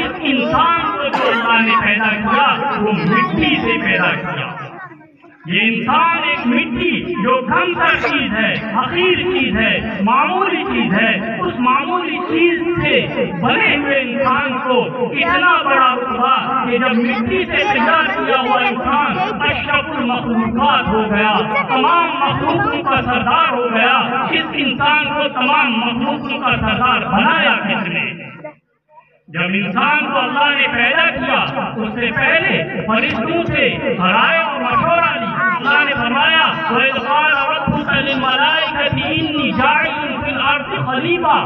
اس انسان کو جو اللہ نے پیدا کیا وہ مٹی سے پیدا کیا. یہ انسان ایک مٹی جو کم تر چیز ہے، حقیر چیز ہے، معمولی چیز ہے، اس معمولی چیز سے بنے ہوئے انسان کو اتنا بڑا ہوا کہ جب مٹی سے تیار کیا ہوا انسان اشرف المخلوقات ہو گیا، تمام مخلوقوں کا سردار ہو گیا. اس انسان کو تمام مخلوقوں کا سردار بنایا کس نے؟ جب انسان کو اللہ نے پیدا کیا اس سے پہلے فرشتوں سے رائے اور مشورہ لی. اللہ نے فرمایا وَإِذْ قَالَ رَبُّكَ لِلْمَلَائِكَةِ إِنِّي جَاعِلٌ فِي الْأَرْضِ خَلِيفَةً،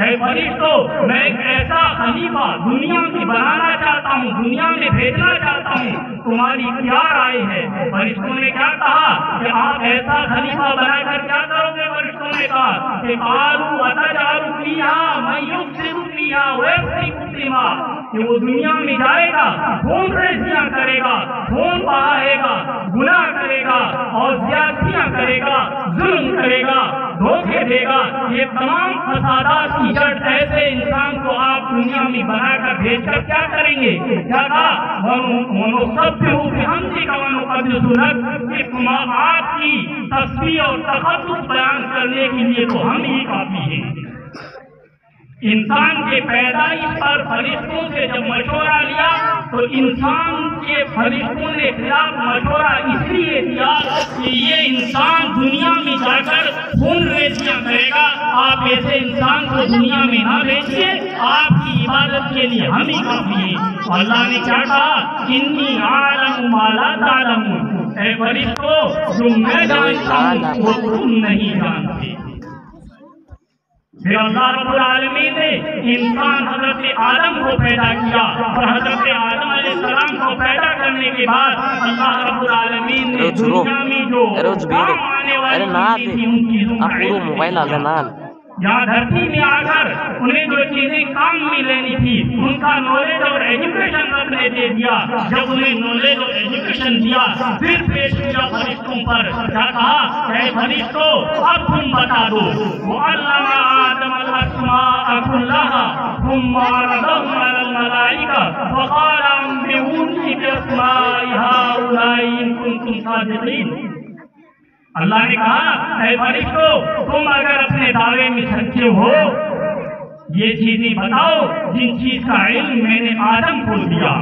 اے فرشتوں میں ایک ایسا خلیفہ دنیا میں بنانا چاہتا ہوں، دنیا میں بھیجنا چاہتا ہوں، تمہاری کیا رائے ہے؟ فرشتوں نے کیا کہا کہ آپ ایسا خلیفہ بنا کر کیا کرو گے؟ فرشتوں نے کہا کہ قَالُوا أَتَجْعَلُ فِيهَا مَن يُفْسِدُ فِيهَا وَيَسْفِكُ الدِّمَاءَ، کہ وہ دنیا میں جائے گا، خون ریزیاں کرے گا، خون بہائے گا، گناہ کرے گا اور زیادتیاں کرے گا، ظلم کرے گا، دھوکے دے گا. یہ تمام فسادات کی جڑ ایسے انسان کو آپ دنیا میں بنا کر بھیج کر کیا کریں گے؟ کیا کہا وَنُسَبِّحُ بِحَمْدِكَ وَنُقَدِّسُ لَكَ، کہ تم آپ کی تسبیح اور تقدس بیان کرنے کے لیے تو ہم ہی کافی ہیں. انسان کے پیدائش پر فرشتوں سے جب مشورہ لیا تو انسان کے فرشتوں نے خلاف مشورہ اس لیے دیا کہ یہ انسان دنیا میں جا کر خون ریزیاں کرے گا. آپ ایسے انسان کو دنیا میں نہ بھیجیے، آپ کی عبادت کے لیے ہم ہی کافی ہیں. اللہ نے کیا کہا انی اعلم ما لا تعلمون، اے فرشتوں جو میں جانتا ہوں وہ تم نہیں جانتے. پھر اللہ رب العالمین نے انسان حضرت آدم کو پیدا کیا اور حضرت آدم علیہ السلام کو پیدا کرنے کے بعد اللہ رب العالمین نے دنیا میں جو کام آنے والی چیزیں تھی ان چیزوں کا علم دیا. یہاں دھرتی میں آ کر انہیں جو چیزیں کام میں لینی تھی ان کا نالج اور ایجوکیشن رب نے دے دیا. جب انہیں نالج اور ایجوکیشن دیا پھر پیش کیا فرشتوں پر. کیا کہا اے فرشتوں اب تم بتا دو. وَعَلَّمَ آدَمَ الْأَسْمَاءَ كُلَّهَا ثُمَّ عَرَضَهُمْ عَلَى الْمَلَائِكَةِ فَقَالَ أَنبِئُونِي بِأَسْمَاءِ هَؤُلَاءِ إِن كُنتُمْ صَادِقِينَ. اللہ نے کہا اے فرشتوں تم اگر اپنے دعوے میں سچے ہو یہ چیزیں بتاؤ جن چیز کا علم میں نے آدم کو دیا.